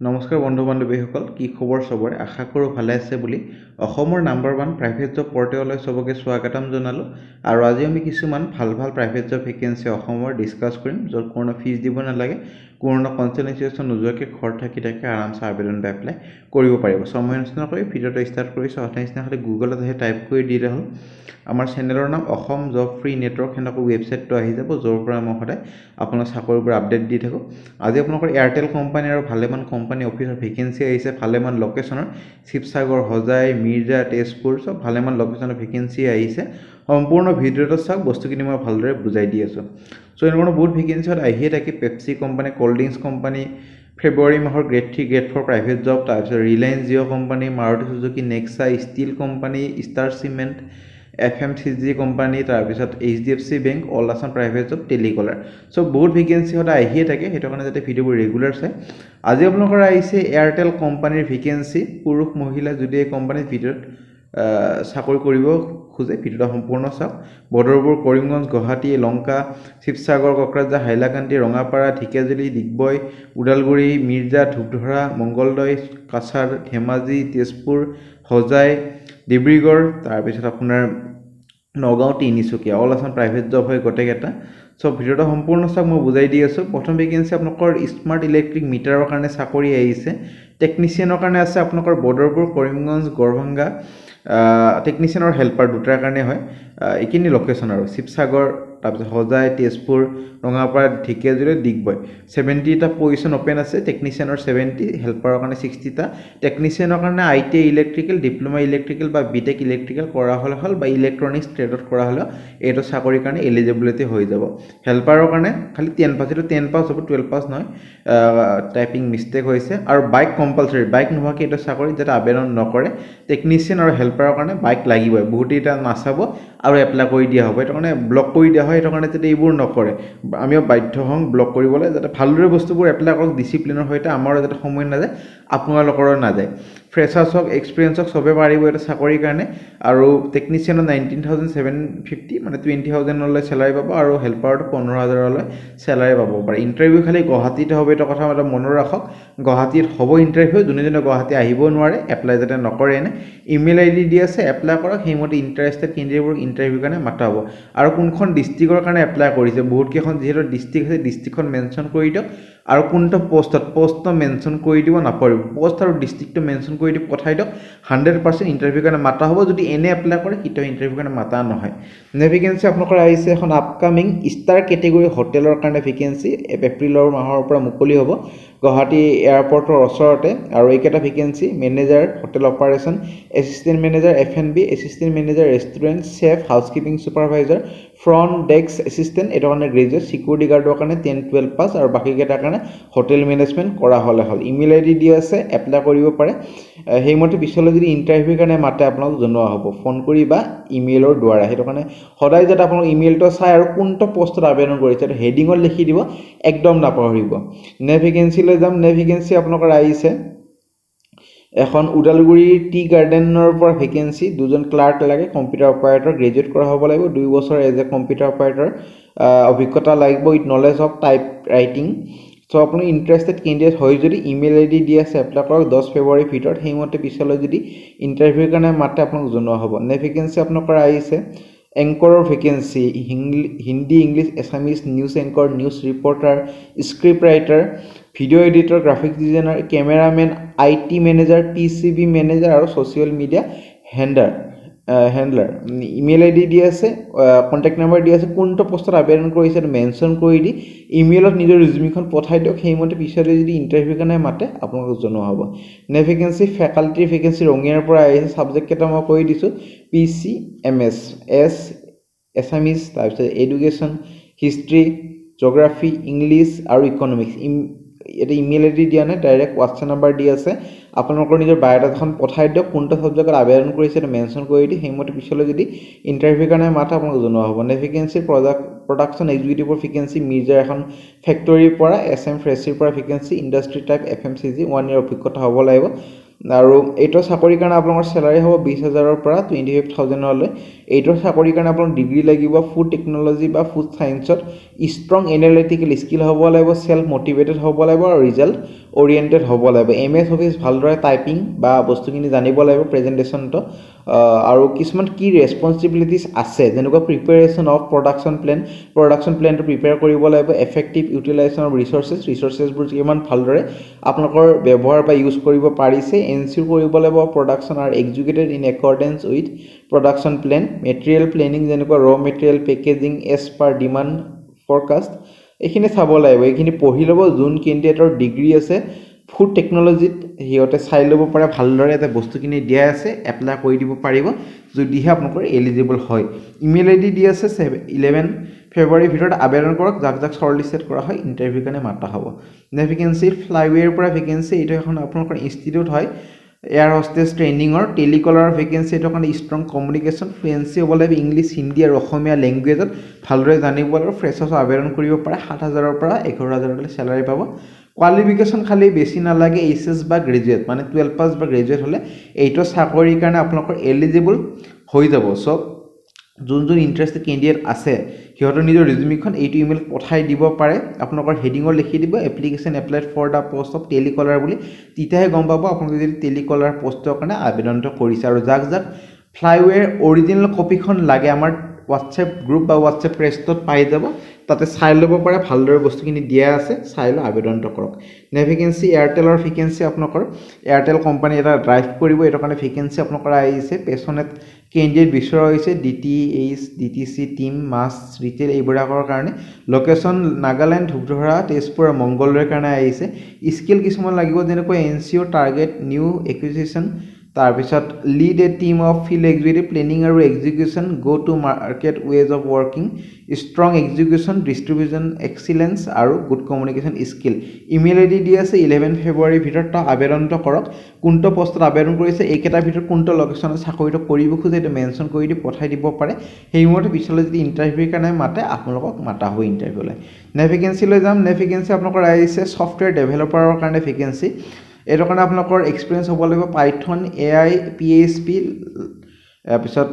নমস্কাৰ বন্ধু বান্ধৱীসকল কি খবৰ সবৰে আশা কৰোঁ ভালে আছে বুলি অসমৰ নাম্বাৰ 1 প্ৰাইভেট জব পৰ্টেললৈ সবকে স্বাগতম জনালো আৰু আজি আমি কিছুমান ভাল প্ৰাইভেট জব ভেকেন্সি অসমৰ ডিসকাস কৰিম য'ত কোনো ফিজ দিব নালাগে কোনো কনসালটেন্সি নোযোৱাকৈ ঘৰ থাকি আৰামছে আবেদন বা এপ্লাই কৰিব পাৰিব সময় নষ্ট নকৰি ভিডিঅটো ষ্টাৰ্ট কৰিছো অথনিসনা খালি গুগলত আহি টাইপ কৰি দিলে হ'ল আমাৰ চেনেলৰ নাম অসম জব ফ্ৰী নেটৱৰ্ক হেনক ৱেবছাইটটো আহি যাব য'ৰ পৰা মই সদায় আপোনাৰ চাকৰিবোৰ আপডেট দি থাকো আজি আপোনালোকৰ এয়াৰটেল কোম্পানী আৰু ভালেমান কোম্পানী অফিচৰ ভেকেন্সি আহিছে ভালেমান লোকেশনৰ শিৱসাগৰ হজাই মিৰ্জা তেজপুৰ সব ভালেমান লোকেশনৰ ভেকেন্সি আহিছে সম্পূৰ্ণ ভিডিঅটো চাওক বস্তুখিনি মই ভালদৰে বুজাই দি আছো সো এনেকুৱা বহুত ভেকেন্সি আহিয়ে থাকে Pepsi company cold drinks company ফেব্ৰুৱাৰী মাহৰ গ্ৰেড 3 গ্ৰেড 4 প্ৰাইভেট জব তাৰপিছত Reliance Jio company Maruti Suzuki Nexa steel company star cement FMCG company তাৰপিছত HDFC bank all Assam private job telecaller so বহুত ভেকেন্সি হতা আহিয়ে থাকে হেতু কাৰণে যাতে ভিডিঅবোৰ ৰেগুলাৰ চাই আজি আপোনালোকৰ আহিছে এয়াৰটেল কোম্পানীৰ ভেকেন্সি পুৰুষ মহিলা যদি এই কোম্পানীৰ ভিতৰত চাকৰি কৰিব খুজে ভিডিঅটো সম্পূৰ্ণ চাওক বৰ্ডৰবোৰ কৰিমগঞ্জ গুৱাহাটী লংকা শিৱসাগৰ কোকৰাঝাৰ হাইলাকান্দি ৰঙাপাৰা ঢিকেজুলি ডিগবৈ উদালগুৰি মিৰ্জা ধুপধৰা মংগলদৈ কাছাৰ ধেমাজি তেজপুৰ হজাই ডিব্ৰুগড় তাৰপিছত আপোনাৰ Nagaon Tinsukia all Assam private job হয় গটেকেটা সব ভিডিঅটো সম্পূৰ্ণ চাওক মই বুজাই দি আছো প্ৰথম ভেকেন্সি আপোনালোকৰ স্মাৰ্ট ইলেক্ট্ৰিক মিটাৰৰ কাৰণে চাকৰি আহিছে টেকনিচিয়ানৰ কাৰণে আছে আপোনালোকৰ বৰ্ডৰপুৰ কৰিমগঞ্জ গড়ভঙ্গা টেকনিচিয়ানৰ হেল্পাৰ দুটাৰ কাৰণে হয় এইখিনি লোকেশন আৰু শিৱসাগৰ তাৰপিছত হজাই তেজপুৰ ৰঙাপাৰা ঢিকেজুলি ডিগবৈ 70 টা পজিশন ওপেন আছে টেকনিচিয়ানৰ 70 হেল্পাৰৰ কাৰণে 60 টা টেকনিচিয়ানৰ কাৰণে আইটি ইলেক্ট্ৰিক্যাল ডিপ্লোমা ইলেক্ট্ৰিক্যাল বা বিটেক ইলেক্ট্ৰিক্যাল কৰা হল বা ইলেক্ট্ৰনিক্স ট্ৰেডত কৰা হল এটো চাকৰিৰ কাৰণে এলিজিবিলিটি হৈ যাব হেল্পাৰৰ কাৰণে খালি 10 পাস এটো 10 পাস হ'ব 12 পাস নহয় টাইপিং মিস্টেক হৈছে আৰু বাইক কম্পালসৰি বাইক নোহোৱাকৈ এটো চাকৰি যেটা আবেদন নকৰে টেকনিচিয়ান আৰু হেল্পাৰৰ কাৰণে বাইক লাগিবই বহুত এটা নাচাব আৰু এপ্লাই কৰি দিয়া হ'ব এটো কাৰণে ব্লক কৰি দিয়া হয় এটো কাৰণে যেটা এইবোৰ নকৰে আমিও বাধ্য হং ব্লক কৰিবলৈ যাতে ভালদৰে বস্তুবোৰ এপ্লাই কৰক ডিসিপ্লিনৰ হৈতে আমাৰ যাতে সময় না যায় আপোনালোকৰ না যায় ফ্ৰেছাৰ্ছ হক এক্সপেৰিয়েন্স হক সবে পাৰিব এটা চাকৰিৰ কাৰণে আৰু টেকনিচিয়ানৰ 19750 মানে 20000 লৈ স্যালাৰি পাব আৰু হেল্পাৰৰ 15000 লৈ স্যালাৰি পাব পাৰে ইন্টাৰভিউ খালি গুৱাহাটীতে হবে এটা কথা মনত ৰাখক গুৱাহাটীত হ'ব ইন্টাৰভিউ যোনে গুৱাহাটী আহিব নোৱাৰে এপ্লাই যাতে নকৰে নে ইমেইল আইডি দি আছে এপ্লাই কৰক হেমতে ইন্টাৰেষ্টেড কেন্ডিডেটবোৰ ইন্টাৰভিউ কাৰণে মাতা হ'ব আৰু কোনখন ডিস্ট্ৰিক্টৰ কাৰণে এপ্লাই কৰিছে বহুত কেখন যেহেতু ডিস্ট্ৰিক্ট আছে ডিস্ট্ৰিক্টখন মেনশন কৰি দিয়ক আৰু কোনটো পোষ্ট মেনশন কৰি দিব নাপাৰিব পোষ্ট আৰু ডিস্ট্ৰিক্টটো মেনশন কৰি দি পঠাই দিয়ক 100% ইন্টাৰভিউ কাৰণে মাতা হ'ব যদি এনে এপ্লাই কৰে কিটো ইন্টাৰভিউ কাৰণে মাতা নহয় ভেকেন্সি আপোনালোকৰ আহিছে এখন আপকামিং ষ্টাৰ কেটেগৰী হোটেলৰ কাৰণে ভেকেন্সি এপ্ৰিলৰ মাহৰ পৰা মুকলি হ'ব গুৱাহাটী এয়াৰপৰ্টৰ ওচৰতে আৰু এইকেটা vacancy manager hotel operation assistant manager F&B assistant manager restaurant chef housekeeping supervisor front desk assistant এটা কাৰণে গ্ৰেজুৱেট সিকিউৰিটি গাৰ্ডৰ কাৰণে 10-12 পাস আৰু বাকি কেটা কাৰণে হোটেল মেনেজমেন্ট কৰা হল ইমেইল আইডি দি আছে এপ্লাই কৰিব পাৰে হেমতে পিছলৈ যদি ইন্টাৰভিউ কাৰণে মাতে আপোনাক জনোৱা হ'ব ফোন কৰি বা ইমেইলৰ দ্বাৰা হেতু কাৰণে সদায় যেটা আপোনাক ইমেইলটো চাই আৰু কোনটো পোষ্টত আবেদন কৰিছে হেডিংত লিখি দিব একদম নাপাহৰিব নে ভেকেন্সি লৈ যাম নে ভেকেন্সি আপোনালোকৰ আহিছে এখন উদালগুৰি টি গাৰ্ডেনৰ পৰা ভেকেন্সি দুজন ক্লাৰ্ক লাগে কম্পিউটাৰ অপাৰেটৰ গ্ৰেজুৱেট কৰা হ'ব লাগিব 2 বছৰ এজ এ কম্পিউটাৰ অপাৰেটৰ অভিজ্ঞতা লাগিব with knowledge of type writing so আপুনি ইন্টাৰেষ্টেড ক্যান্ডিডেট হয় যদি ইমেইল আইডি দি আছে এপ্লাই কৰক 10 ফেব্ৰুৱাৰী ভিতৰত হেমতে পিছলৈ যদি ইন্টাৰভিউ কাৰণে মাতে আপোনাক জনোৱা হ'ব নে ভেকেন্সি আপোনালোকৰ আহিছে এংকৰৰ vacancy Hindi English Assamese news anchor news reporter script writer video editor graphic designer cameraman IT manager PCB manager আৰু social media handler email ID দি আছে কন্টাক্ট নাম্বাৰ দি আছে কোনটো পোষ্টত আবেদন কৰিছে মেনশন কৰি দি ইমেইলত নিজৰ ৰিজিউমিখন পঠাই দিয়ক হেমতে পিছলৈ যদি ইন্টাৰভিউ কাৰণে মাতে আপোনাক জনোৱা হ'ব নে ভেকেন্সি ফেকাল্টি ভেকেন্সি ৰঙিয়াৰ পৰা আহিছে সাবজেক্ট কেটা মই কৈ দিছো PCMS এছামিজ তাৰপিছত এডুকেশ্যন হিষ্ট্ৰী জিওগ্ৰাফি ইংলিশ আৰু ইকনমিক্স এটা ইমেইল আইডি দিয়া নাই ডাইৰেক্ট WhatsApp নাম্বাৰ দি আছে আপোনালোকৰ নিজৰ বায়োডাটাখন পঠাই দিয়ক কোনটো সাবজেক্টত আবেদন কৰিছে এটা মেনশন কৰি দি হেমতে পিছলৈ যদি ইন্টাৰভিউ কাৰণে মাতে আপোনাক জনোৱা হ'ব নে ভেকেন্সি প্ৰডাকশন এক্সিকিউটিভৰ ভেকেন্সি মিৰ্জাৰ এখন ফেক্টৰীৰ পৰা SM ফ্ৰেছিৰ পৰা ভেকেন্সি ইন্ডাষ্ট্ৰি টাইপ FMCG 1 ইয়াৰ অভিজ্ঞতা হ'ব লাগিব আৰু এইটো চাকৰিৰ কাৰণে আপোনালোকৰ স্যালাৰি হ'ব 20000 ৰ পৰা 25000 লৈ এইটো চাকৰিৰ কাৰণে আপোনাক ডিগ্ৰী লাগিব ফুড টেকনলজি বা ফুড সায়েন্সত ষ্ট্ৰং এনালিটিকেল স্কিল হ'ব লাগিব সেলফ মোটিভেটেড হ'ব লাগিব আৰু ৰিজাল্ট ওৰিয়েণ্টেড হ'ব লাগিব MS অফিচ ভালদৰে টাইপিং বা বস্তুখিনি জানিব লাগিব প্ৰেজেণ্টেশ্যনটো আৰু কিছুমান কি ৰেছপন্সিবিলিটিছ আছে যেনেকুৱা প্ৰিপেৰেশ্যন অফ প্ৰডাকশ্যন প্লেনটো প্ৰিপেয়াৰ কৰিব লাগিব এফেক্টিভ ইউটিলাইজেশ্যন অফ ৰিচৰ্চেছবোৰ কিমান ভালদৰে আপোনালোকৰ ব্যৱহাৰ বা ইউজ কৰিব পাৰিছে এনচিয়ৰ কৰিব লাগিব production are executed in accordance with production plan material planning যেনেকুৱা ৰ material packaging as per demand forecast এইখিনি চাব লাগিব এইখিনি পঢ়ি ল'ব যোন কেণ্ডিডেটৰ ডিগ্ৰী আছে ফুড টেকন'লজিত সিহঁতে চাই ল'ব পাৰে ভালদৰে এটা বস্তুখিনি দিয়া আছে এপ্লাই কৰি দিব পাৰিব যদিহে আপোনালোকৰ এলিজিবল হয় ইমেইল আইডি দি আছে 11 ফেব্ৰুৱাৰীৰ ভিতৰত আবেদন কৰক যাক শ্বৰ্টলিষ্টেড কৰা হয় ইণ্টাৰভিউ কাৰণে মাতা হ'ব ভেকেঞ্চি ফ্লাইৱেৰ পৰা ভেকেঞ্চি এইটো এখন আপোনালোকৰ ইনষ্টিটিউট হয় এয়াৰ হোষ্টেছ ট্ৰেইনিঙৰ টেলিকলাৰ ভেকেঞ্চি এইটো কাৰণে ষ্ট্ৰং কমিউনিকেশ্যন ফ্লুৱেঞ্চি হ'ব লাগিব ইংলিছ হিন্দী আৰু অসমীয়া লেংগুৱেজত ভালদৰে জানিব লাগিব ফ্ৰেছাৰ্ছ আবেদন কৰিব পাৰে 7,000ৰ পৰা 11,000লৈ চেলাৰী পাব কোৱালিফিকেশ্যন খালি বেছি নালাগে এইচএছ বা গ্ৰেজুৱেট মানে 12 পাছ বা গ্ৰেজুৱেট হ'লে এইটো চাকৰিৰ কাৰণে আপোনালোকৰ এলিজিবল হৈ যাব চ' যোন ইণ্টাৰেষ্টেড কেণ্ডিডেট আছে সিহঁতৰ নিজৰ ৰিজিউমিখন এইটো ইমেইল পঠাই দিব পাৰে আপোনালোকৰ হেডিঙত লিখি দিব application applied for the post of telecaller বুলি তেতিয়াহে গম পাব আপোনালোকে যদি টেলিকলাৰ পোষ্টৰ কাৰণে আবেদনটো কৰিছে আৰু যাক ফ্লাইৱেৰ অৰিজিনেল কপিখন লাগে আমাৰ হোৱাটছএপ গ্ৰুপ বা হোৱাটছএপ পেজটোত পাই যাব তাতে চাই ল'ব পাৰে ভালদৰে বস্তুখিনি দিয়া আছে চাই লৈ আবেদনটো কৰক ভেকেঞ্চি এয়াৰটেলৰ ভেকেঞ্চি আপোনালোকৰ এয়াৰটেল কোম্পানী এটা ড্ৰাইভ কৰিব এইটো কাৰণে ভেকেঞ্চি আপোনালোকৰ আহিছে পেছনেট কেণ্ডিডেট বিচৰা হৈছে DTH DTC টিম মাছ ৰিটেইল এইবিলাকৰ কাৰণে লোকেশ্যন নাগালেণ্ড ধুবধৰা তেজপুৰ আৰু মংগলদৈৰ কাৰণে আহিছে স্কিল কিছুমান লাগিব যেনেকৈ এনচিঅ' টাৰ্গেট নিউ একুইজিশ্যন তাৰপিছত lead a team of field executive planning আৰু execution go to market ways of working strong execution distribution excellence আৰু good communication skill email ID দি আছে 11 ফেব্ৰুৱাৰীৰ ভিতৰত আবেদনটো কৰক কোনটো পোষ্টত আবেদন কৰিছে এইকেইটাৰ ভিতৰত কোনটো লোকেশ্যনত চাকৰিটো কৰিব খোজে এইটো মেনশ্যন কৰি দি পঠাই দিব পাৰে সেইমতে পিছলৈ যদি ইণ্টাৰভিউৰ কাৰণে মাতে আপোনালোকক মাতা হ'ব ইণ্টাৰভিউলৈ ভেকেঞ্চিলৈ যাম ভেকেঞ্চি আপোনালোকৰ আহিছে ছফ্টৱেৰ ডেভেলপাৰৰ কাৰণে ভেকেঞ্চি এইটো কাৰণে আপোনালোকৰ এক্সপিৰিয়েঞ্চ হ'ব লাগিব পাইথন AI PHP তাৰপিছত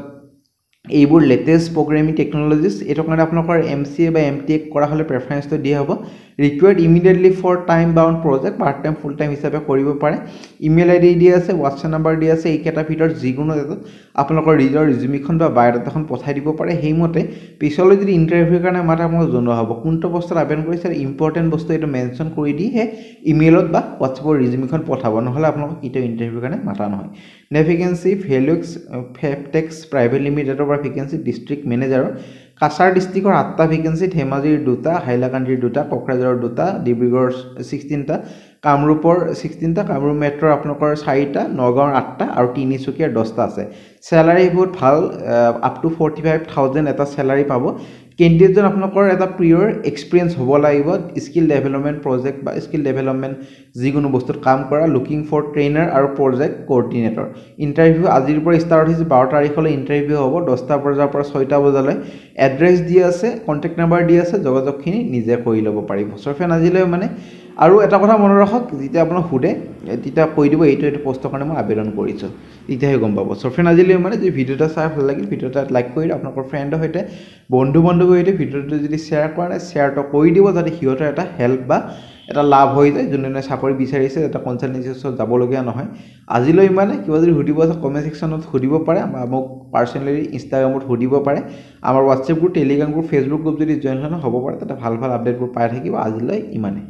এইবোৰ লেটেষ্ট প্ৰগ্ৰেমিং টেকন'লজিছ এইটো কাৰণে আপোনালোকৰ MCA বা MTech কৰা হ'লে প্ৰেফাৰেঞ্চটো দিয়া হ'ব required immediately for time bound project part time full time হিচাপে কৰিব পাৰে ইমেইল আইডি দি আছে হোৱাটছএপ নাম্বাৰ দি আছে এইকেইটাৰ ভিতৰত যিকোনো এটাত আপোনালোকৰ নিজৰ ৰিজিউমিখন বা বায়'ডাটাখন পঠাই দিব পাৰে সেইমতে পিছলৈ যদি ইণ্টাৰভিউৰ কাৰণে মাতে আপোনালোক জনোৱা হ'ব কোনটো পোষ্টত আবেদন কৰিছে আৰু ইম্পৰ্টেণ্ট বস্তু এইটো মেনশ্যন কৰি দিহে ইমেইলত বা হোৱাটছএপৰ ৰিজিউমিখন পঠাব নহ'লে আপোনালোকক কেতিয়াও ইণ্টাৰভিউৰ কাৰণে মাতা নহয় ভেকেঞ্চি ভেলুক্স ফেপটেক্স প্ৰাইভেট লিমিটেডৰ পৰা ভেকেঞ্চি ডিষ্ট্ৰিক্ট মেনেজাৰৰ কাছাৰ ডিষ্ট্ৰিক্টৰ 8টা ভেকেঞ্চি ধেমাজিৰ 2টা হাইলাকান্দিৰ 2টা কোকৰাঝাৰৰ 2টা ডিব্ৰুগড়ৰ 16টা কামৰূপৰ 16টা কামৰূপ মেট্ৰৰ আপোনালোকৰ 4টা নগাঁৱৰ 8টা আৰু তিনিচুকীয়াৰ 10টা আছে চেলাৰী বহুত ভাল আপ টু 45,000 এটা চেলাৰী পাব কেণ্ডিডেটজন আপোনালোকৰ এটা প্ৰিয়ৰ এক্সপিৰিয়েঞ্চ হ'ব লাগিব স্কিল ডেভেলপমেণ্ট প্ৰজেক্ট বা স্কিল ডেভেলপমেণ্ট যিকোনো বস্তুত কাম কৰা লুকিং ফৰ ট্ৰেইনাৰ আৰু প্ৰজেক্ট কোঅৰ্ডিনেটৰ ইণ্টাৰভিউ আজিৰ পৰা ষ্টাৰ্ট হৈছে 12 তাৰিখলৈ ইণ্টাৰভিউ হ'ব 10টা বজাৰ পৰা 6টা বজালৈ এড্ৰেছ দি আছে কণ্টেক্ট নাম্বাৰ দি আছে যোগাযোগখিনি নিজে কৰি ল'ব পাৰিব চফেন আজিলৈ মানে আৰু এটা কথা মনত ৰাখক যেতিয়া আপোনাক সোধে তেতিয়া কৈ দিব এইটো পোষ্টৰ কাৰণে মই আবেদন কৰিছোঁ তেতিয়াহে গম পাব চফেন আজিলৈ মানে যদি ভিডিঅ'টা চাই ভাল লাগিল ভিডিঅ'টা লাইক কৰি দিয়ক আপোনালোকৰ ফ্ৰেণ্ডৰ সৈতে বন্ধু বান্ধৱীৰ সৈতে ভিডিঅ'টো যদি শ্বেয়াৰ কৰা নাই শ্বেয়াৰটো কৰি দিব যাতে সিহঁতৰ এটা হেল্প বা এটা লাভ হৈ যায় যোনে চাকৰি বিচাৰিছে এটা কনচালটেঞ্চিৰ ওচৰত যাবলগীয়া নহয় আজিলৈ ইমানে কিবা যদি সুধিব আছে কমেণ্ট ছেকশ্যনত সুধিব পাৰে মোক পাৰ্চনেলি ইনষ্টাগ্ৰামত সুধিব পাৰে আমাৰ WhatsApp group Telegram group Facebook group যদি জইন হয় হ'ব পাৰে তাতে ভাল আপডেটবোৰ পাই থাকিব আজিলৈ ইমানে